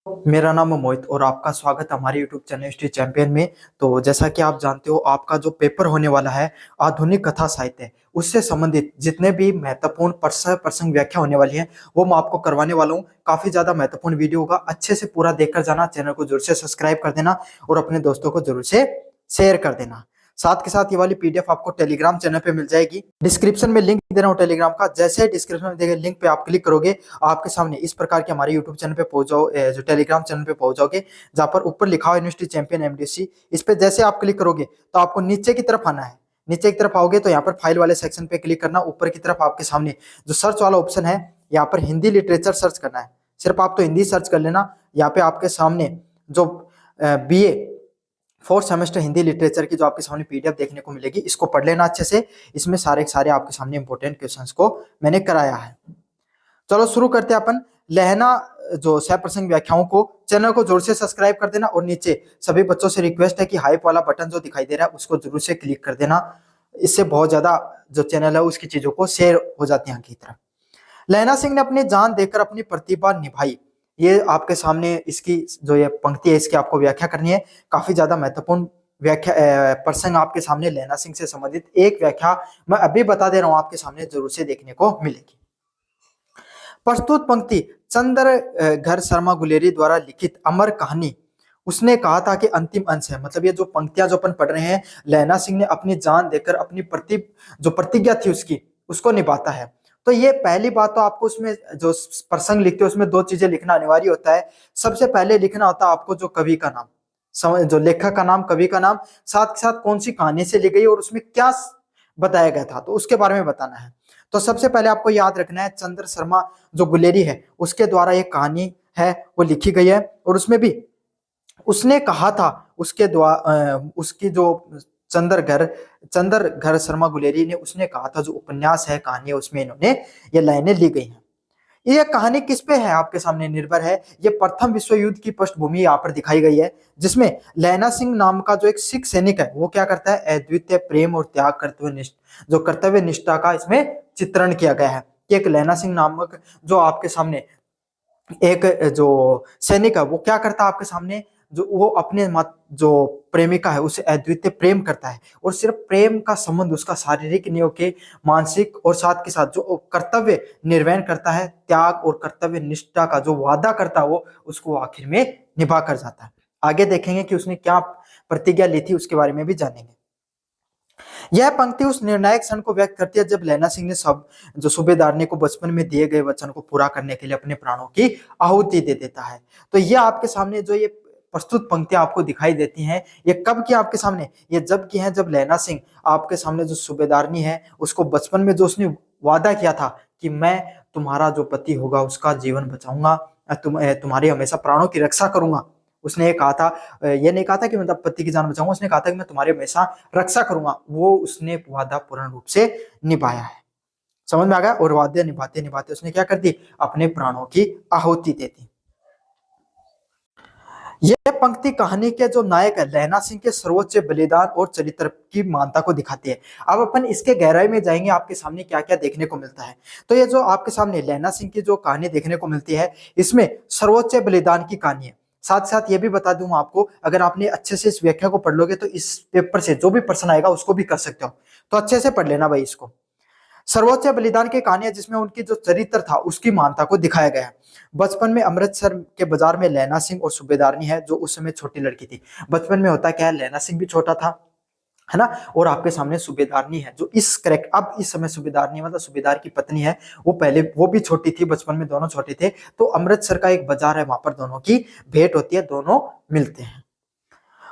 मेरा नाम है मोहित और आपका स्वागत है हमारे YouTube चैनल हिस्ट्री चैंपियन में। तो जैसा कि आप जानते हो, आपका जो पेपर होने वाला है आधुनिक कथा साहित्य, उससे संबंधित जितने भी महत्वपूर्ण प्रसंग व्याख्या होने वाली है वो मैं आपको करवाने वाला हूँ। काफी ज्यादा महत्वपूर्ण वीडियो होगा, अच्छे से पूरा देखकर जाना। चैनल को जरूर से सब्सक्राइब कर देना और अपने दोस्तों को जरूर से शेयर कर देना। साथ के साथ ये वाली पीडीएफ आपको टेलीग्राम चैनल पे मिल जाएगी। डिस्क्रिप्शन में लिंक दे रहा हूँ टेलीग्राम का। जैसे डिस्क्रिप्शन में देखे लिंक पे आप क्लिक करोगे, आपके सामने इस प्रकार के हमारे यूट्यूब चैनल पे पहुंच जाओ, जो टेलीग्राम चैनल पे पहुंच जाओगे, जहां पर ऊपर लिखा हो यूनिवर्सिटी चैंपियन एमडीसी। इस पे जैसे आप क्लिक करोगे तो आपको नीचे की तरफ आना है। नीचे की तरफ आओगे तो यहाँ पर फाइल वाले सेक्शन पे क्लिक करना। ऊपर की तरफ आपके सामने जो सर्च वाला ऑप्शन है, यहाँ पर हिंदी लिटरेचर सर्च करना है। सिर्फ आप तो हिंदी सर्च कर लेना। यहाँ पे आपके सामने जो BA fourth semester Hindi literature की जो आपके सामने पीडीएफ देखने को मिलेगी, इसको पढ़ लेना अच्छे से। इसमें सारे सारे आपके सामने इंपॉर्टेंट क्वेश्चंस को मैंने कराया है। चलो शुरू करते हैं अपन। लहना जो सह प्रसंग व्याख्याओं को, चैनल को जोर से सब्सक्राइब कर देना और नीचे सभी बच्चों से रिक्वेस्ट है कि हाइप वाला बटन जो दिखाई दे रहा है उसको जरूर से क्लिक कर देना। इससे बहुत ज्यादा जो चैनल है उसकी चीजों को शेयर हो जाती है आगे की तरफ। लहना सिंह ने अपनी जान देकर अपनी प्रतिभा निभाई। ये आपके सामने इसकी जो ये पंक्ति है इसकी आपको व्याख्या करनी है। काफी ज्यादा महत्वपूर्ण व्याख्या प्रसंग आपके सामने लहना सिंह से संबंधित एक व्याख्या मैं अभी बता दे रहा हूं, आपके सामने जरूर से देखने को मिलेगी। प्रस्तुत पंक्ति चंद्र घर शर्मा गुलेरी द्वारा लिखित अमर कहानी उसने कहा था कि अंतिम अंश है। मतलब ये जो पंक्तियां जो अपन पढ़ रहे हैं, लहना सिंह ने अपनी जान देकर अपनी जो प्रतिज्ञा थी उसकी, उसको निभाता है। तो ये पहली बात तो आपको उसमें जो प्रसंग लिखते हैं उसमें दो चीजें लिखना अनिवार्य होता है। सबसे पहले लिखना होता है आपको जो कवि का नाम, जो लेखक का नाम, कवि का नाम, साथ के साथ कौन सी कहानी से लिखी गई और उसमें क्या बताया गया था, तो उसके बारे में बताना है। तो सबसे पहले आपको याद रखना है चंद्र शर्मा जो गुलेरी है उसके द्वारा एक कहानी है वो लिखी गई है। और उसमें भी उसने कहा था, उसके द्वारा उसकी जो चंद्र घर शर्मा गुलेरी ने उसने कहा था, जो उपन्यास है, कहानी है, उसमें इन्होंने ये लाइनें ली गई हैं। ये कहानी किस पे है आपके सामने निर्भर है। ये प्रथम विश्व युद्ध की पृष्ठभूमि यहाँ पर दिखाई गई है, जिसमें लहना सिंह नाम का जो एक सिख सैनिक है वो क्या करता है, अद्वितीय प्रेम और त्याग जो कर्तव्य निष्ठा का इसमें चित्रण किया गया है। कि एक लहना सिंह नामक जो आपके सामने एक जो सैनिक है वो क्या करता है आपके सामने, जो वो अपने जो प्रेमिका है उसे अद्वितीय प्रेम करता है। और सिर्फ प्रेम का संबंध उसका शारीरिक नहीं होके मानसिक और साथ के साथ जो कर्तव्य निर्वहन करता है, त्याग और कर्तव्य निष्ठा का जो वादा करता है वो उसको आखिर में निभा कर जाता है। आगे देखेंगे कि उसने क्या प्रतिज्ञा ली थी, उसके बारे में भी जानेंगे। यह पंक्ति उस निर्णायक क्षण को व्यक्त करती है जब लहना सिंह ने सब जो सूबेदारनी को बचपन में दिए गए वचन को पूरा करने के लिए अपने प्राणों की आहुति दे देता है। तो ये आपके सामने जो ये प्रस्तुत पंक्तियां आपको दिखाई देती हैं, ये कब की आपके सामने, ये जब की है जब लहना सिंह आपके सामने जो सूबेदारनी है उसको बचपन में जो उसने वादा किया था कि मैं तुम्हारा जो पति होगा उसका जीवन बचाऊंगा, तुम्हारी हमेशा प्राणों की रक्षा करूंगा। उसने ये कहा था, ये नहीं कहा था कि मतलब पति की जान बचाऊंगा, उसने कहा था कि मैं तुम्हारी हमेशा रक्षा करूंगा। वो उसने वादा पूर्ण रूप से निभाया है। समझ में आ गया। और वादा निभाते निभाते उसने क्या कर दी, अपने प्राणों की आहुति दे दी। यह पंक्ति कहानी के जो नायक है लहना सिंह के सर्वोच्च बलिदान और चरित्र की महानता को दिखाती है। अब अपन इसके गहराई में जाएंगे, आपके सामने क्या क्या देखने को मिलता है। तो ये जो आपके सामने लहना सिंह की जो कहानी देखने को मिलती है, इसमें सर्वोच्च बलिदान की कहानी है। साथ साथ ये भी बता दूं आपको, अगर आपने अच्छे से इस व्याख्या को पढ़ लोगे तो इस पेपर से जो भी प्रश्न आएगा उसको भी कर सकते हो। तो अच्छे से पढ़ लेना भाई इसको। सर्वोच्च बलिदान की कहानियां जिसमें उनकी जो चरित्र था उसकी महानता को दिखाया गया है। बचपन में अमृतसर के बाजार में लहना सिंह और सूबेदारनी है जो उस समय छोटी लड़की थी। बचपन में होता क्या है, लहना सिंह भी छोटा था, है ना, और आपके सामने सूबेदारनी है जो इस करेक्ट अब इस समय सूबेदारनी मतलब सूबेदार की पत्नी है, वो पहले वो भी छोटी थी, बचपन में दोनों छोटे थे। तो अमृतसर का एक बाजार है, वहां पर दोनों की भेंट होती है, दोनों मिलते हैं।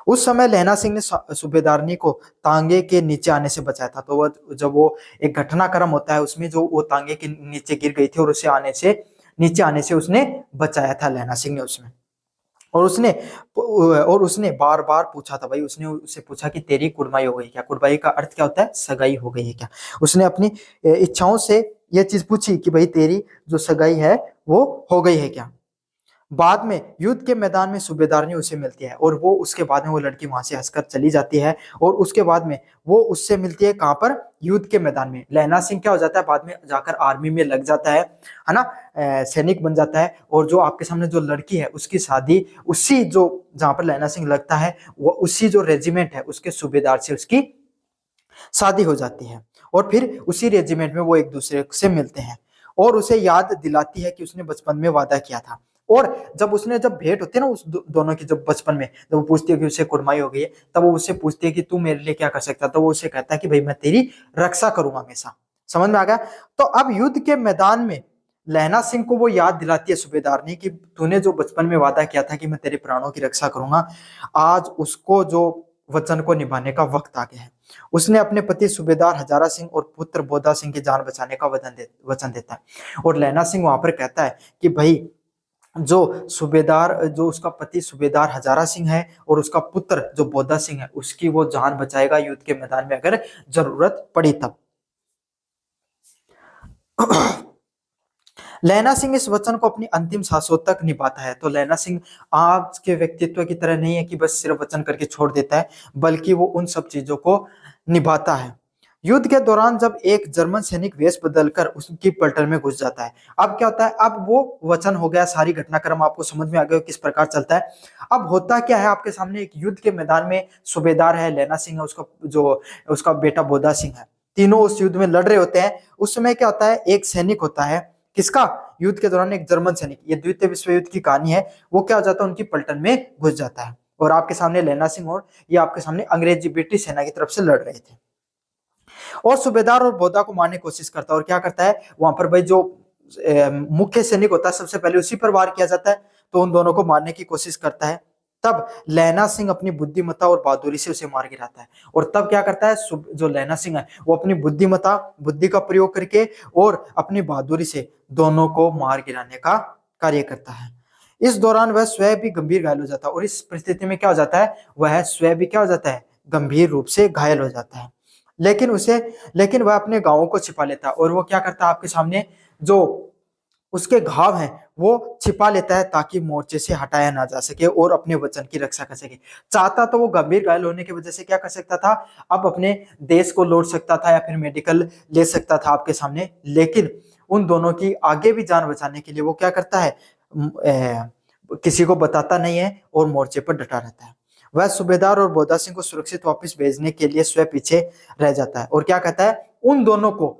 उस समय लहना सिंह ने सूबेदारनी को तांगे के नीचे आने से बचाया था। तो वो जब वो एक घटनाक्रम होता है उसमें जो वो तांगे के नीचे गिर गई थी और उसे नीचे आने से उसने बचाया था लहना सिंह ने उसमें। और उसने बार बार पूछा था भाई, उसने उससे पूछा कि तेरी कुड़माई हो गई क्या। कुड़माई का अर्थ क्या होता है, सगाई हो गई है क्या। उसने अपनी इच्छाओं से यह चीज पूछी कि भाई तेरी जो सगाई है वो हो गई है क्या। बाद में युद्ध के मैदान में सूबेदारनी उसे मिलती है और वो उसके बाद में वो लड़की वहां से हंसकर चली जाती है। और उसके बाद में वो उससे मिलती है कहाँ पर, युद्ध के मैदान में। लैला सिंह क्या हो जाता है, बाद में जाकर आर्मी में लग जाता है ना, सैनिक बन जाता है। और जो आपके सामने जो लड़की है उसकी शादी उसी जो जहां पर लैला सिंह लगता है वो उसी जो रेजिमेंट है उसके सूबेदार से उसकी शादी हो जाती है। और फिर उसी रेजिमेंट में वो एक दूसरे से मिलते हैं और उसे याद दिलाती है कि उसने बचपन में वादा किया था। और जब भेंट होती है ना उस दोनों की, जब बचपन में जब वो पूछती है कि उसे कुड़माई हो गई है, तब वो उससे पूछती है कि तू मेरे लिए क्या कर सकता है, तो वो उसे कहता है कि भाई मैं तेरी रक्षा करूंगा हमेशा। समझ में आ गया। तो अब युद्ध के मैदान में लहना सिंह को वो याद दिलाती है सूबेदार ने कि तूने जो बचपन में वादा किया था कि मैं तेरे प्राणों की रक्षा करूंगा, आज उसको जो वचन को निभाने का वक्त आ गया है। उसने अपने पति सूबेदार हजारा सिंह और पुत्र बोधा सिंह की जान बचाने का वचन देता है। और लैना सिंह वहां पर कहता है कि भाई जो उसका पति सूबेदार हजारा सिंह है और उसका पुत्र जो बोधा सिंह है उसकी वो जान बचाएगा युद्ध के मैदान में अगर जरूरत पड़ी तब। लैना सिंह इस वचन को अपनी अंतिम सांसों तक निभाता है। तो लैना सिंह आज के व्यक्तित्व की तरह नहीं है कि बस सिर्फ वचन करके छोड़ देता है, बल्कि वो उन सब चीजों को निभाता है। युद्ध के दौरान जब एक जर्मन सैनिक वेश बदलकर उसकी पलटन में घुस जाता है, अब क्या होता है, अब वो वचन हो गया, सारी घटनाक्रम आपको समझ में आ गया किस प्रकार चलता है। अब होता क्या है, आपके सामने एक युद्ध के मैदान में सूबेदार है, लैना सिंह है, उसका बेटा बोधा सिंह है, तीनों उस युद्ध में लड़ रहे होते हैं। उस समय क्या होता है, एक सैनिक होता है, किसका, युद्ध के दौरान एक जर्मन सैनिक, ये द्वितीय विश्व युद्ध की कहानी है, वो क्या हो जाता है, उनकी पलटन में घुस जाता है। और आपके सामने लैना सिंह और ये आपके सामने अंग्रेजी ब्रिटिश सेना की तरफ से लड़ रहे थे। और सूबेदार और बोधा को मारने की कोशिश करता है। और क्या करता है वहां पर भाई जो मुख्य सैनिक होता है सबसे पहले उसी पर वार किया जाता है, तो उन दोनों को मारने की कोशिश करता है। तब लैना सिंह अपनी बुद्धिमत्ता और बहादुरी से उसे मार गिराता है। और तब क्या करता है, जो लैना सिंह है वो अपनी बुद्धि का प्रयोग करके और अपनी बहादुरी से दोनों को मार गिराने का कार्य करता है। इस दौरान वह स्वयं भी गंभीर घायल हो जाता है। और इस परिस्थिति में क्या हो जाता है, वह स्वयं भी क्या हो जाता है, गंभीर रूप से घायल हो जाता है। लेकिन वह अपने गांवों को छिपा लेता है। और वो क्या करता है, आपके सामने जो उसके घाव हैं वो छिपा लेता है ताकि मोर्चे से हटाया ना जा सके और अपने वचन की रक्षा कर सके। चाहता तो वो गंभीर घायल होने की वजह से क्या कर सकता था, अब अपने देश को लौट सकता था या फिर मेडिकल ले सकता था आपके सामने, लेकिन उन दोनों की आगे भी जान बचाने के लिए वो क्या करता है, किसी को बताता नहीं है और मोर्चे पर डटा रहता है। वह सूबेदार और बोधा सिंह को सुरक्षित वापस भेजने के लिए स्वयं पीछे रह जाता है। और क्या कहता है, उन दोनों को,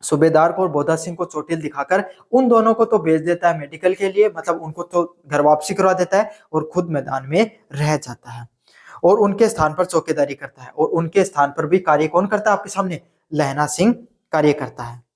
सूबेदार को और बोधा सिंह को चोटिल दिखाकर उन दोनों को तो भेज देता है मेडिकल के लिए, मतलब उनको तो घर वापसी करवा देता है और खुद मैदान में रह जाता है। और उनके स्थान पर चौकीदारी करता है। और उनके स्थान पर भी कार्य कौन करता है, आपके सामने लहना सिंह कार्य करता है।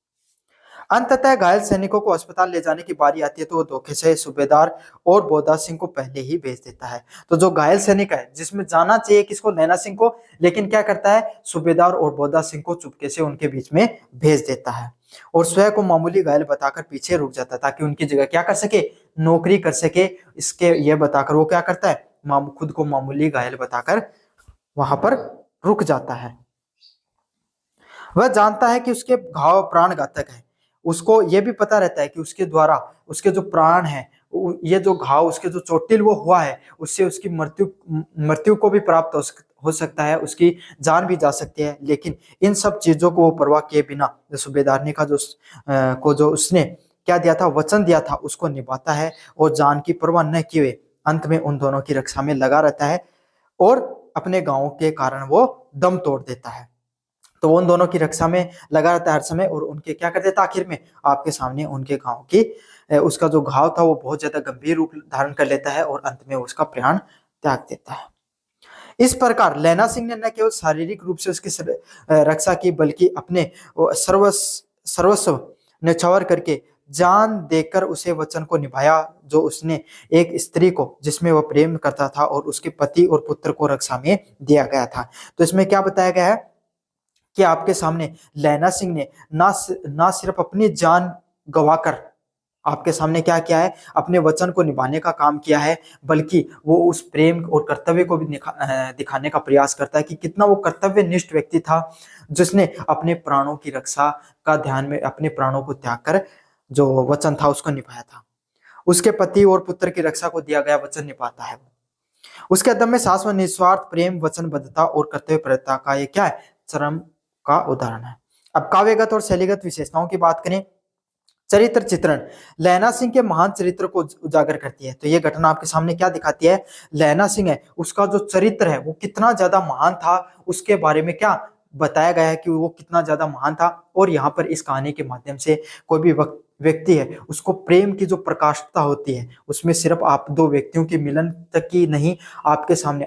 अंततः घायल सैनिकों को अस्पताल ले जाने की बारी आती है तो वो धोखे से सूबेदार और बोधा सिंह को पहले ही भेज देता है। तो जो घायल सैनिक है जिसमें जाना चाहिए किसको, लैना सिंह को, लेकिन क्या करता है, सूबेदार और बोधा सिंह को चुपके से उनके बीच में भेज देता है और स्वयं को मामूली घायल बताकर पीछे रुक जाता है ताकि उनकी जगह क्या कर सके, नौकरी कर सके। इसके ये बताकर वो क्या करता है, खुद को मामूली घायल बताकर वहां पर रुक जाता है। वह जानता है कि उसके घाव प्राण घातक है। उसको यह भी पता रहता है कि उसके द्वारा उसके जो प्राण है, ये जो घाव, उसके जो चोटिल वो हुआ है, उससे उसकी मृत्यु को भी प्राप्त हो सकता है, उसकी जान भी जा सकती है। लेकिन इन सब चीजों को वो परवाह किए बिना सूबेदारनी का जो उसने क्या दिया था, वचन दिया था, उसको निभाता है और जान की परवाह न किए अंत में उन दोनों की रक्षा में लगा रहता है और अपने गांव के कारण वो दम तोड़ देता है। तो वो उन दोनों की रक्षा में लगा रहता है हर समय और उनके क्या कर देता है, आखिर में आपके सामने उनके गांव की उसका जो घाव था वो बहुत ज्यादा गंभीर रूप धारण कर लेता है और अंत में उसका प्राण त्याग देता है। इस प्रकार लैना सिंह ने न केवल शारीरिक रूप से उसकी रक्षा की बल्कि अपने सर्वस्व न्यौछावर करके जान देकर उसे वचन को निभाया जो उसने एक स्त्री को जिसमें वह प्रेम करता था और उसके पति और पुत्र को रक्षा में दिया गया था। तो इसमें क्या बताया गया है कि आपके सामने लैना सिंह ने ना सिर्फ अपनी जान गवाकर आपके सामने क्या किया है, अपने वचन को निभाने का काम किया है, बल्कि वो उस प्रेम और कर्तव्य को भी दिखाने का प्रयास करता है कि कितना वो कर्तव्यनिष्ठ व्यक्ति था जिसने अपने प्राणों की रक्षा का ध्यान में अपने प्राणों को त्याग कर जो वचन था उसको निभाया था। उसके पति और पुत्र की रक्षा को दिया गया वचन निभाता है। उसके अदम्य साहस व निस्वार्थ प्रेम, वचनबद्धता और कर्तव्यपरता का ये क्या है, चरम का उदाहरण है। अब काव्यगत और शैलीगत विशेषताओं की बात करें, चरित्र चित्रण लैना सिंह के महान चरित्र को उजागर करती है। तो ये घटना आपके सामने क्या दिखाती है, लैना सिंह है उसका जो चरित्र है वो कितना ज्यादा महान था, उसके बारे में क्या बताया गया है कि वो कितना ज्यादा महान था। और यहाँ पर इस कहानी के माध्यम से कोई भी व्यक्ति है उसको प्रेम की जो प्रकाशता होती है उसमें सिर्फ आप दो व्यक्तियों के मिलन तक की नहीं, आपके सामने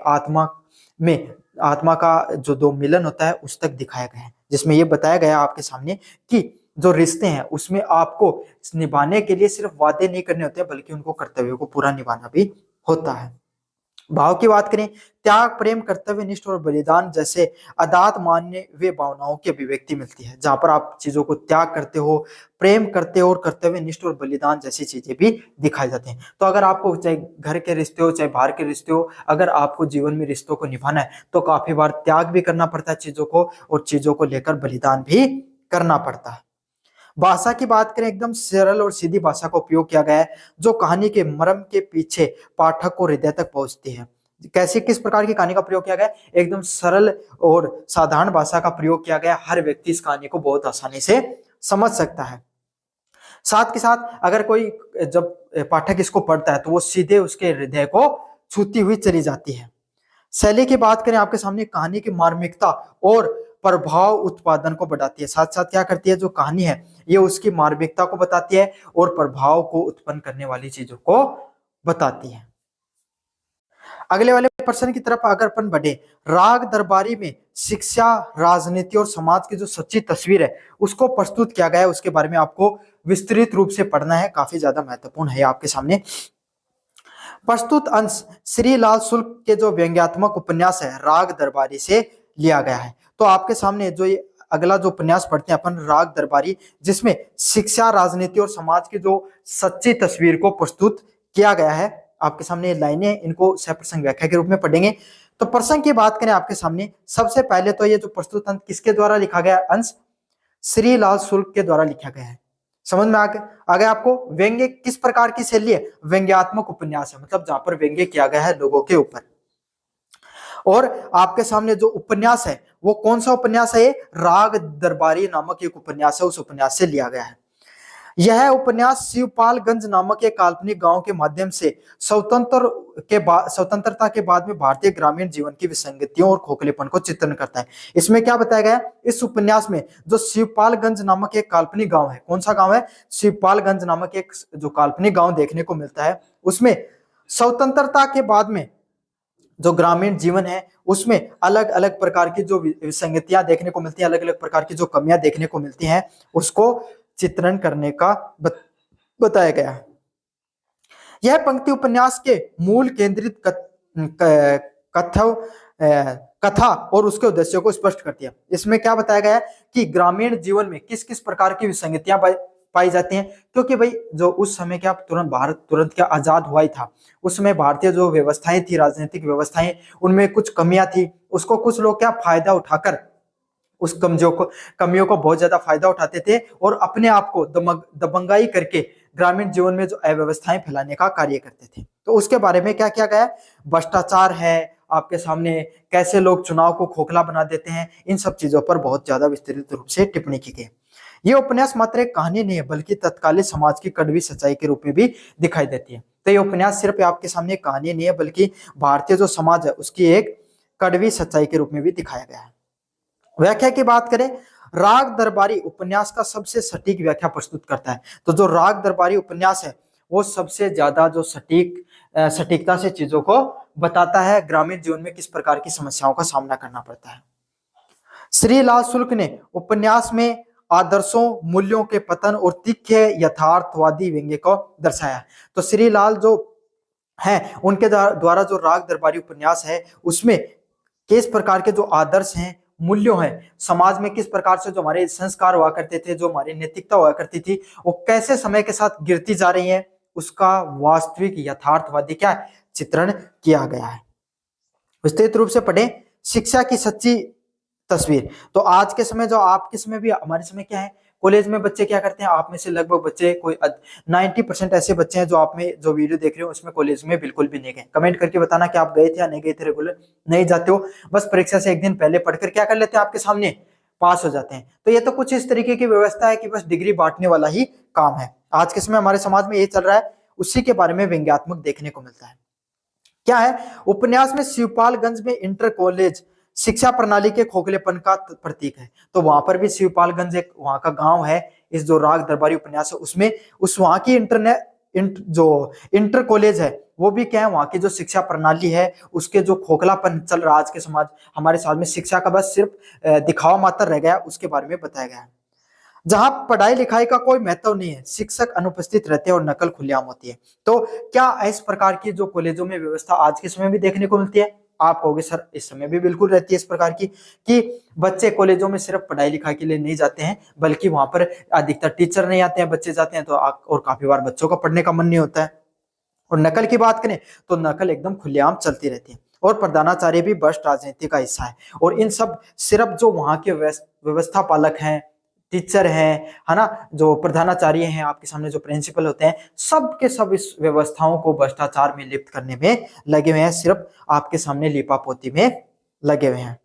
आत्मा का जो दो मिलन होता है उस तक दिखाया गया है, जिसमें ये बताया गया आपके सामने कि जो रिश्ते हैं उसमें आपको निभाने के लिए सिर्फ वादे नहीं करने होते बल्कि उनको कर्तव्यों को पूरा निभाना भी होता है। भाव की बात करें, त्याग, प्रेम, कर्तव्य निष्ठ और बलिदान जैसे अदात मान्य वे भावनाओं की अभिव्यक्ति मिलती है, जहां पर आप चीजों को त्याग करते हो, प्रेम करते हो और कर्तव्य निष्ठ और बलिदान जैसी चीजें भी दिखाई जाती हैं। तो अगर आपको चाहे घर के रिश्ते हो चाहे बाहर के रिश्ते हो, अगर आपको जीवन में रिश्तों को निभाना है तो काफी बार त्याग भी करना पड़ता है चीजों को, और चीजों को लेकर बलिदान भी करना पड़ता है। भाषा की बात करें, एकदम सरल और सीधी भाषा का उपयोग किया गया है जो कहानी के मर्म के पीछे पाठक को हृदय तक पहुंचती है। कैसी किस प्रकार की कहानी का प्रयोग किया गया है, एकदम सरल और साधारण भाषा का प्रयोग किया गया, हर व्यक्ति इस कहानी को बहुत आसानी से समझ सकता है। साथ के साथ अगर कोई जब पाठक इसको पढ़ता है तो वो सीधे उसके हृदय को छूती हुई चली जाती है। शैली की बात करें, आपके सामने कहानी की मार्मिकता और प्रभाव उत्पादन को बढ़ाती है, साथ साथ क्या करती है, जो कहानी है ये उसकी मार्मिकता को बताती है और प्रभाव को उत्पन्न करने वाली चीजों को बताती है। अगले वाले प्रश्न की तरफ अगर अपन बढ़े, राग दरबारी में शिक्षा, राजनीति और समाज की जो सच्ची तस्वीर है उसको प्रस्तुत किया गया है, उसके बारे में आपको विस्तृत रूप से पढ़ना है, काफी ज्यादा महत्वपूर्ण है आपके सामने। प्रस्तुत अंश श्री लाल शुल्क के जो व्यंग्यात्मक उपन्यास है राग दरबारी से लिया गया है। तो आपके सामने जो ये अगला जो उपन्यास पढ़ते हैं अपन, राग दरबारी, जिसमें शिक्षा, राजनीति और समाज की जो सच्ची तस्वीर को प्रस्तुत किया गया है। आपके सामने लाइनें, इनको सप्रसंग व्याख्या के रूप में पढ़ेंगे। तो प्रसंग की बात करें आपके सामने, सबसे पहले तो ये जो प्रस्तुत अंश किसके द्वारा लिखा गया अंश, श्री लाल शुल्क के द्वारा लिखा गया है। समझ में आ गया आपको। व्यंग्य किस प्रकार की शैली है, व्यंग्यात्मक उपन्यास है, मतलब जहां पर व्यंग्य किया गया है लोगों के ऊपर। और आपके सामने जो उपन्यास है वो कौन सा उपन्यास है, ये राग दरबारी नामक एक उपन्यास है, उस उपन्यास से लिया गया है। यह उपन्यास शिवपालगंज नामक एक काल्पनिक गांव के माध्यम से स्वतंत्रता के बाद में भारतीय ग्रामीण जीवन की विसंगतियों और खोखलेपन को चित्रण करता है। इसमें क्या बताया गया है, इस उपन्यास में जो शिवपालगंज नामक एक काल्पनिक गांव है, कौन सा गांव है, शिवपालगंज नामक एक जो काल्पनिक गांव देखने को मिलता है, उसमें स्वतंत्रता के बाद में जो ग्रामीण जीवन है उसमें अलग अलग प्रकार की जो विसंगतियां देखने को मिलती हैं, अलग अलग प्रकार की जो कमियां देखने को मिलती हैं, उसको चित्रण करने का बताया गया है। यह पंक्ति उपन्यास के मूल केंद्रित कथा और उसके उद्देश्यों को स्पष्ट करती है। इसमें क्या बताया गया है कि ग्रामीण जीवन में किस किस प्रकार की विसंगतियां पाई जाती हैं, क्योंकि भाई जो उस समय क्या भारत तुरंत क्या आजाद हुआ ही था, उस समय भारतीय जो व्यवस्थाएं थी, राजनीतिक व्यवस्थाएं, उनमें कुछ कमियां थी, उसको कुछ लोग क्या फायदा उठाकर उस कमियों को बहुत ज्यादा फायदा उठाते थे और अपने आप को दबंगाई करके ग्रामीण जीवन में जो अव्यवस्थाएं फैलाने का कार्य करते थे। तो उसके बारे में क्या किया गया, भ्रष्टाचार है आपके सामने, कैसे लोग चुनाव को खोखला बना देते हैं, इन सब चीजों पर बहुत ज्यादा विस्तृत रूप से टिप्पणी की गई। ये उपन्यास मात्र एक कहानी नहीं है बल्कि तत्कालीन समाज की कड़वी सच्चाई के रूप में भी दिखाई देती है। तो ये उपन्यास सिर्फ आपके सामने एक कहानी नहीं है बल्कि भारतीय जो समाज है उसकी एक कड़वी सच्चाई के रूप में भी दिखाया गया है। व्याख्या की बात करें, राग दरबारी उपन्यास का सबसे सटीक व्याख्या प्रस्तुत करता है। तो जो राग दरबारी उपन्यास है वो सबसे ज्यादा जो सटीकता से चीजों को बताता है, ग्रामीण जीवन में किस प्रकार की समस्याओं का सामना करना पड़ता है। श्री लाल शुल्क ने उपन्यास में आदर्शों, मूल्यों के पतन और तीखे यथार्थवादी व्यंग्य को दर्शाया। तो श्री लाल जो है उनके द्वारा जो राग दरबारी उपन्यास है उसमें किस प्रकार के जो आदर्श हैं, मूल्यों हैं, समाज में किस प्रकार से जो हमारे संस्कार हुआ करते थे, जो हमारी नैतिकता हुआ करती थी, वो कैसे समय के साथ गिरती जा रही है, उसका वास्तविक यथार्थवादी क्या चित्रण किया गया है। विस्तृत रूप से पढ़ें, शिक्षा की सच्ची तस्वीर। तो आज के समय जो आपके समय भी हमारे समय क्या है, कॉलेज में बच्चे क्या करते हैं, आप में से लगभग बच्चे कोई 90% ऐसे बच्चे हैं जो आप में जो वीडियो देख रहे हो उसमें कॉलेज में बिल्कुल भी नहीं गए। कमेंट करके बताना कि आप गए थे या नहीं गए थे, रेगुलर नहीं जाते हो, बस परीक्षा से एक दिन पहले पढ़कर क्या कर लेते हैं, आपके सामने पास हो जाते हैं। तो ये तो कुछ इस तरीके की व्यवस्था है कि बस डिग्री बांटने वाला ही काम है। आज के समय हमारे समाज में ये चल रहा है, उसी के बारे में व्यंग्यात्मक देखने को मिलता है। क्या है, उपन्यास में शिवपालगंज में इंटर कॉलेज शिक्षा प्रणाली के खोखलेपन का प्रतीक है। तो वहां पर भी शिवपालगंज एक वहां का गांव है, इस जो राग दरबारी उपन्यास है उसमें उस वहां की जो इंटर कॉलेज है वो भी क्या है, वहां की जो शिक्षा प्रणाली है उसके जो खोखलापन चल रहा है आज के समाज हमारे समाज में, शिक्षा का बस सिर्फ दिखावा मात्र रह गया, उसके बारे में बताया गया है। जहां पढ़ाई लिखाई का कोई महत्व नहीं है, शिक्षक अनुपस्थित रहते हैं और नकल खुलेआम होती है। तो क्या इस प्रकार की जो कॉलेजों में व्यवस्था आज के समय भी देखने को मिलती है? आप कहोगे सर इस समय भी बिल्कुल रहती है इस प्रकार की, कि बच्चे कॉलेजों में सिर्फ पढ़ाई लिखाई के लिए नहीं जाते हैं, बल्कि वहां पर अधिकतर टीचर नहीं आते हैं, बच्चे जाते हैं तो और काफी बार बच्चों का पढ़ने का मन नहीं होता है। और नकल की बात करें तो नकल एकदम खुलेआम चलती रहती है, और प्रधानाचार्य भी भ्रष्ट राजनीति का हिस्सा है। और इन सब सिर्फ जो वहां के व्यवस्था पालक हैं, टीचर हैं, है ना, जो प्रधानाचार्य हैं, आपके सामने जो प्रिंसिपल होते हैं, सब के सब इस व्यवस्थाओं को भ्रष्टाचार में लिप्त करने में लगे हुए हैं, सिर्फ आपके सामने लीपापोती में लगे हुए हैं।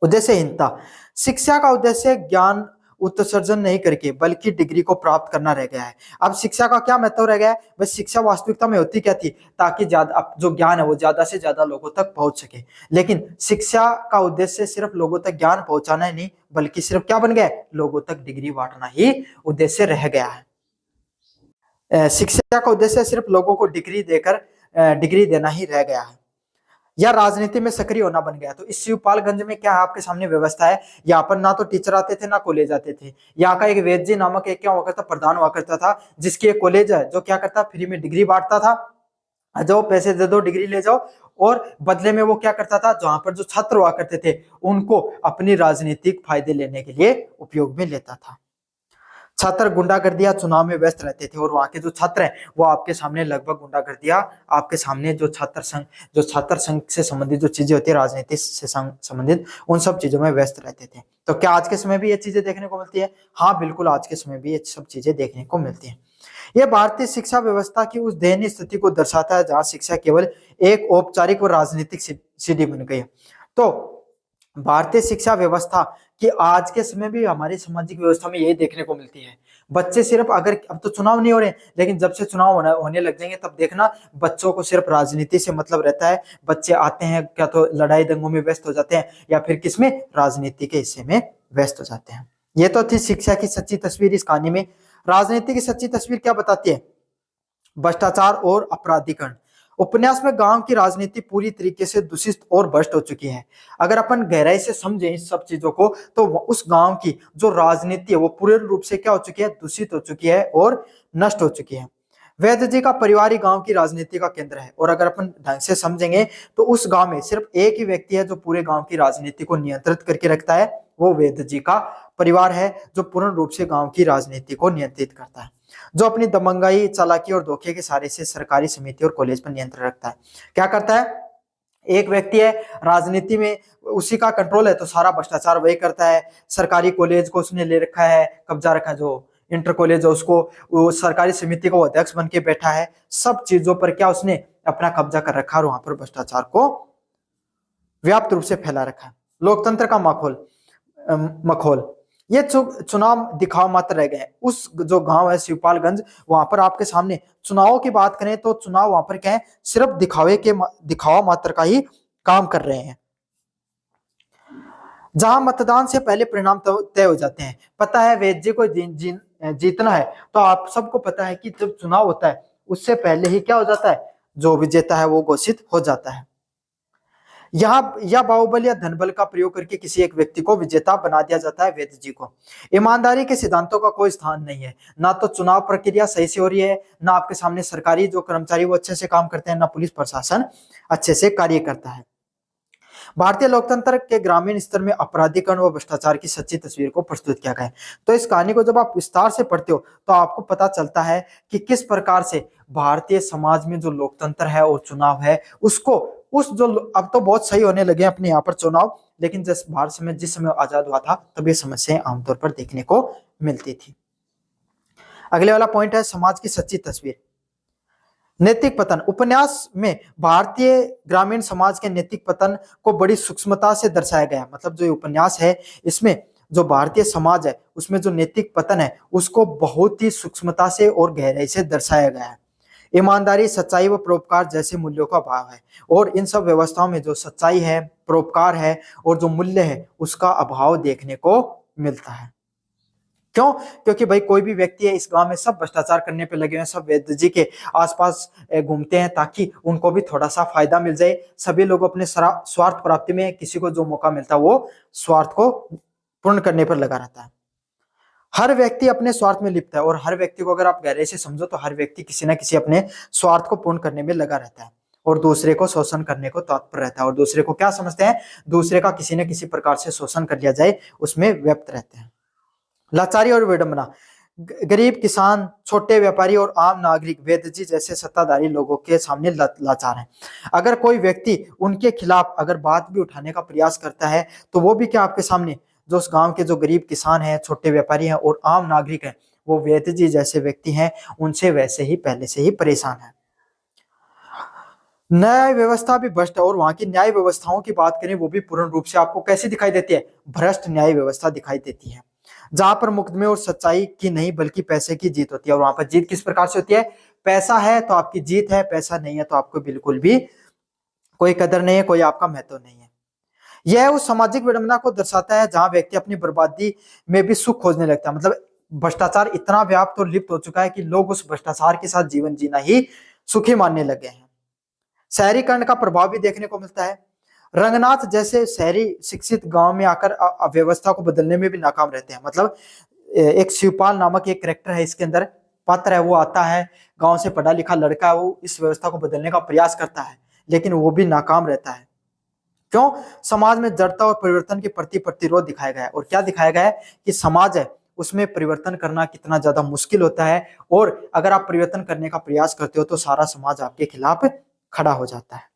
उद्देश्यहीनता, शिक्षा का उद्देश्य ज्ञान उत्सर्जन नहीं करके बल्कि डिग्री को प्राप्त करना रह गया है। अब शिक्षा का क्या महत्व रह गया है? बस शिक्षा वास्तविकता में होती क्या थी, ताकि ज्यादा जो ज्ञान है वो ज्यादा से ज्यादा लोगों तक पहुंच सके। लेकिन शिक्षा का उद्देश्य सिर्फ लोगों तक ज्ञान पहुंचाना ही नहीं, बल्कि सिर्फ क्या बन गया, लोगों तक डिग्री बांटना ही उद्देश्य रह गया है। शिक्षा का उद्देश्य सिर्फ लोगों को डिग्री देकर डिग्री देना ही रह गया है, या राजनीति में सक्रिय होना बन गया। तो इस शिवपालगंज में क्या है, आपके सामने व्यवस्था है, यहाँ पर ना तो टीचर आते थे ना कॉलेज आते थे। यहाँ का एक वेद जी नामक एक क्या हुआ करता, प्रधान हुआ करता था, जिसकी एक कॉलेज है जो क्या करता, फ्री में डिग्री बांटता था, जो पैसे दे दो डिग्री ले जाओ, और बदले में वो क्या करता था, जहां पर जो छात्र हुआ करते थे उनको अपनी राजनीतिक फायदे लेने के लिए उपयोग में लेता था। छात्र गुंडागर्दी या चुनाव में व्यस्त रहते थे, और वहां के जो छात्र हैं वो आपके सामने लगभग गुंडागर्दियां, आपके सामने जो छात्र संघ से संबंधित जो चीजें होती है, राजनीति से संबंधित, उन सब चीजों में व्यस्त रहते थे। तो क्या आज के समय भी ये चीजें देखने को मिलती है? हाँ बिल्कुल, आज के समय भी ये सब चीजें देखने को मिलती है। यह भारतीय शिक्षा व्यवस्था की उस दयनीय स्थिति को दर्शाता है जहां शिक्षा केवल एक औपचारिक और राजनीतिक सीढ़ी बन गई है। तो भारतीय शिक्षा व्यवस्था कि आज के समय भी हमारी सामाजिक व्यवस्था में यही देखने को मिलती है। बच्चे सिर्फ, अगर अब तो चुनाव नहीं हो रहे, लेकिन जब से चुनाव होने लग जाएंगे तब देखना बच्चों को सिर्फ राजनीति से मतलब रहता है। बच्चे आते हैं क्या तो लड़ाई दंगों में व्यस्त हो जाते हैं, या फिर किसमें, राजनीति के हिस्से में व्यस्त हो जाते हैं। ये तो थी शिक्षा की सच्ची तस्वीर इस कहानी में। राजनीति की सच्ची तस्वीर क्या बताती है? भ्रष्टाचार और अपराधीकरण। उपन्यास में गांव की राजनीति पूरी तरीके से दूषित और भ्रष्ट हो चुकी है। अगर अपन गहराई से समझें इस सब चीजों को, तो उस गांव की जो राजनीति है वो पूर्ण रूप से क्या हो चुकी है, दूषित हो चुकी है और नष्ट हो चुकी है। वैद्य जी का परिवार ही गांव की राजनीति का केंद्र है, और अगर अपन ढंग से समझेंगे तो उस गांव में सिर्फ एक ही व्यक्ति है जो पूरे गांव की राजनीति को नियंत्रित करके रखता है, वो वैद्य जी का परिवार है, जो पूर्ण रूप से गांव की राजनीति को नियंत्रित करता है, जो अपनी दबंगाई, चालाकी और धोखे के सहारे से सरकारी समिति और कॉलेज पर नियंत्रण रखता है। क्या करता है, एक व्यक्ति है राजनीति में, उसी का कंट्रोल है, तो सारा भ्रष्टाचार वही करता है। सरकारी कॉलेज को उसने ले रखा है, कब्जा रखा है, जो इंटर कॉलेज है उसको, वो सरकारी समिति का अध्यक्ष बन के बैठा है। सब चीजों पर क्या उसने अपना कब्जा कर रखा और वहां पर भ्रष्टाचार को व्याप्त रूप से फैला रखा है। लोकतंत्र का मखौल, ये चुनाव दिखावा मात्र रह गए। उस जो गांव है शिवपालगंज, वहां पर आपके सामने चुनावों की बात करें तो चुनाव वहां पर क्या है, सिर्फ दिखावा मात्र का ही काम कर रहे हैं, जहां मतदान से पहले परिणाम तय हो जाते हैं। पता है वेद जी को जीतना है, तो आप सबको पता है कि जब चुनाव होता है उससे पहले ही क्या हो जाता है, जो विजेता है वो घोषित हो जाता है। यहाँ या बाहुबल या धनबल का प्रयोग करके किसी एक व्यक्ति को विजेता बना दिया जाता है। वेद जी को ईमानदारी के सिद्धांतों का कोई स्थान नहीं है। ना तो चुनाव प्रक्रिया सही से हो रही है, ना आपके सामने सरकारी जो कर्मचारी वो अच्छे से काम करते हैं, ना पुलिस प्रशासन अच्छे से कार्य करता है। भारतीय लोकतंत्र के ग्रामीण स्तर में अपराधीकरण व भ्रष्टाचार की सच्ची तस्वीर को प्रस्तुत किया गया है। तो इस कहानी को जब आप विस्तार से पढ़ते हो तो आपको पता चलता है कि किस प्रकार से भारतीय समाज में जो लोकतंत्र है और चुनाव है उसको अब तो बहुत सही होने लगे अपने यहाँ पर चुनाव, लेकिन जिस समय आजाद हुआ था तब ये समस्याएं आमतौर पर देखने को मिलती थी। अगले वाला पॉइंट है समाज की सच्ची तस्वीर। नैतिक पतन। उपन्यास में भारतीय ग्रामीण समाज के नैतिक पतन को बड़ी सूक्ष्मता से दर्शाया गया है। मतलब जो ये उपन्यास है इसमें जो भारतीय समाज है उसमें जो नैतिक पतन है उसको बहुत ही सूक्ष्मता से और गहराई से दर्शाया गया है। ईमानदारी, सच्चाई व परोपकार जैसे मूल्यों का अभाव है और इन सब व्यवस्थाओं में जो सच्चाई है, परोपकार है और जो मूल्य है उसका अभाव देखने को मिलता है। क्यों? क्योंकि भाई कोई भी व्यक्ति है इस गांव में सब भ्रष्टाचार करने पे लगे हैं, सब वैद्य जी के आसपास घूमते हैं ताकि उनको भी थोड़ा सा फायदा मिल जाए। सभी लोग अपने स्वार्थ प्राप्ति में किसी को जो मौका मिलता है वो स्वार्थ को पूर्ण करने पर लगा रहता है। हर व्यक्ति अपने स्वार्थ में लिप्त है और हर व्यक्ति को अगर आप गहराई से समझो तो हर व्यक्ति किसी ना किसी अपने स्वार्थ को पूर्ण करने में लगा रहता है और दूसरे को शोषण करने को तत्पर रहता है और दूसरे को क्या समझते हैं, दूसरे का किसी न किसी प्रकार से शोषण कर लिया जाए उसमें व्यक्त रहते हैं। लाचारी और विडंबना। गरीब किसान, छोटे व्यापारी और आम नागरिक वेद जी जैसे सत्ताधारी लोगों के सामने लाचार हैं। अगर कोई व्यक्ति उनके खिलाफ अगर बात भी उठाने का प्रयास करता है तो वो भी क्या आपके सामने जो उस गांव के जो गरीब किसान हैं, छोटे व्यापारी हैं और आम नागरिक हैं वो वेद जी जैसे व्यक्ति हैं उनसे वैसे ही पहले से ही परेशान है। न्याय व्यवस्था भी भ्रष्ट है और वहां की न्याय व्यवस्थाओं की बात करें वो भी पूर्ण रूप से आपको कैसी दिखाई देती है, भ्रष्ट न्याय व्यवस्था दिखाई देती है जहां पर मुकदमे और सच्चाई की नहीं बल्कि पैसे की जीत होती है। और वहां पर जीत किस प्रकार से होती है, पैसा है तो आपकी जीत है, पैसा नहीं है तो आपको बिल्कुल भी कोई कदर नहीं है, कोई आपका महत्व नहीं है। यह उस सामाजिक विडंबना को दर्शाता है जहां व्यक्ति अपनी बर्बादी में भी सुख खोजने लगता है। मतलब भ्रष्टाचार इतना व्याप्त और लिप्त हो चुका है कि लोग उस भ्रष्टाचार के साथ जीवन जीना ही सुखी मानने लगे हैं। शहरीकरण का प्रभाव भी देखने को मिलता है। रंगनाथ जैसे शहरी शिक्षित गांव में आकर अव्यवस्था को बदलने में भी नाकाम रहते हैं। मतलब एक शिवपाल नामक एक कैरेक्टर है इसके अंदर, पात्र है, वो आता है गांव से, पढ़ा लिखा लड़का है, वो इस व्यवस्था को बदलने का प्रयास करता है लेकिन वो भी नाकाम रहता है। क्यों? समाज में जड़ता और परिवर्तन के प्रति प्रतिरोध दिखाया गया है। और क्या दिखाया गया है कि समाज है उसमें परिवर्तन करना कितना ज्यादा मुश्किल होता है और अगर आप परिवर्तन करने का प्रयास करते हो तो सारा समाज आपके खिलाफ खड़ा हो जाता है।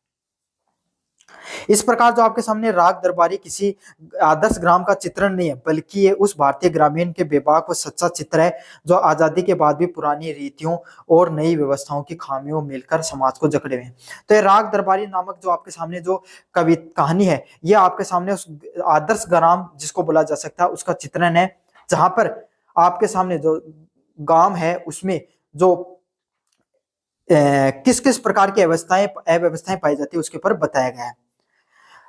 इस प्रकार जो आपके सामने राग दरबारी किसी आदर्श ग्राम का चित्रण नहीं है बल्कि ये उस भारतीय ग्रामीण के बेबाक व सच्चा चित्र है जो आजादी के बाद भी पुरानी रीतियों और नई व्यवस्थाओं की खामियों मिलकर समाज को जकड़े हुए हैं। तो ये राग दरबारी नामक जो आपके सामने जो कहानी है ये आपके सामने उस आदर्श ग्राम जिसको बोला जा सकता है उसका चित्रण है जहां पर आपके सामने जो गांव है उसमें जो किस किस प्रकार की अव्यवस्थाएं पाई जाती है उसके ऊपर बताया गया है।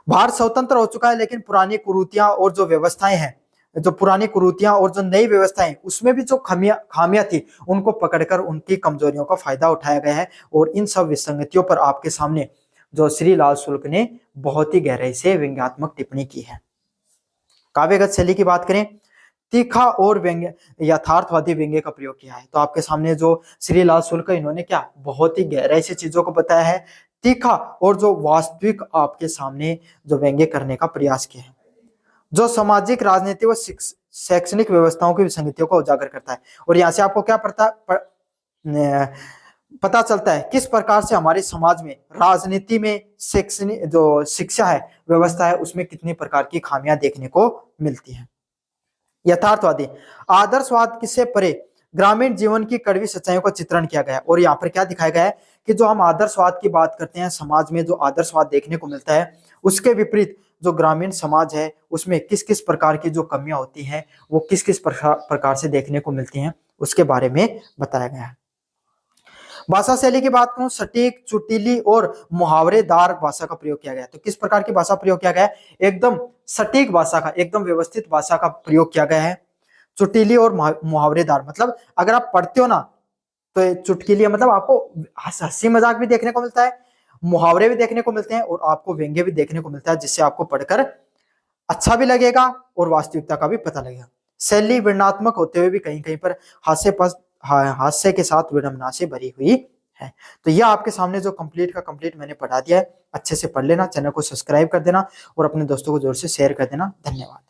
भारत स्वतंत्र हो चुका है लेकिन पुरानी कुरीतियां और जो व्यवस्थाएं हैं, जो पुरानी कुरीतियां और जो नई व्यवस्थाएं उसमें भी जो खामियां थी उनको पकड़कर उनकी कमजोरियों का फायदा उठाया गया है। और इन सब विसंगतियों पर आपके सामने जो श्री लाल शुल्क ने बहुत ही गहराई से व्यंग्यात्मक टिप्पणी की है। काव्यगत शैली की बात करें, तीखा और व्यंग्य यथार्थवादी व्यंग्य का प्रयोग किया है। तो आपके सामने जो श्री लाल शुल्क इन्होंने क्या बहुत ही गहराई से चीजों को बताया है, तीखा और जो वास्तविक आपके सामने जो व्यंग्य करने का प्रयास किया है, जो सामाजिक, राजनीतिक व शैक्षणिक व्यवस्थाओं की विसंगतियों को उजागर करता है। और यहाँ से आपको क्या पता चलता है किस प्रकार से हमारे समाज में राजनीति में शैक्षणिक जो शिक्षा है, व्यवस्था है, उसमें कितनी प्रकार की खामियां देखने को मिलती है। यथार्थवादी, आदर्शवाद किससे परे ग्रामीण जीवन की कड़वी सच्चाइयों का चित्रण किया गया है। और यहाँ पर क्या दिखाया गया है कि जो हम आदर्शवाद की बात करते हैं, समाज में जो आदर्शवाद देखने को मिलता है उसके विपरीत जो ग्रामीण समाज है उसमें किस किस प्रकार की जो कमियां होती हैं वो किस किस प्रकार से देखने को मिलती हैं उसके बारे में बताया गया है। भाषा शैली की बात करूं, सटीक, चुटीली और मुहावरेदार भाषा का प्रयोग किया गया है। तो किस प्रकार की भाषा प्रयोग किया गया है, एकदम सटीक भाषा का, एकदम व्यवस्थित भाषा का प्रयोग किया गया है। चुटीली और मुहावरेदार, मतलब अगर आप पढ़ते हो ना तो चुटकीली मतलब आपको हंसी मजाक भी देखने को मिलता है, मुहावरे भी देखने को मिलते हैं और आपको व्यंग्य भी देखने को मिलता है जिससे आपको पढ़कर अच्छा भी लगेगा और वास्तविकता का भी पता लगेगा। शैली वर्णनात्मक होते हुए भी कहीं कहीं पर हास्य के साथ विडंबना से भरी हुई है। तो यह आपके सामने जो कंप्लीट का कंप्लीट मैंने पढ़ा दिया है, अच्छे से पढ़ लेना, चैनल को सब्सक्राइब कर देना और अपने दोस्तों को जोर से शेयर कर देना। धन्यवाद।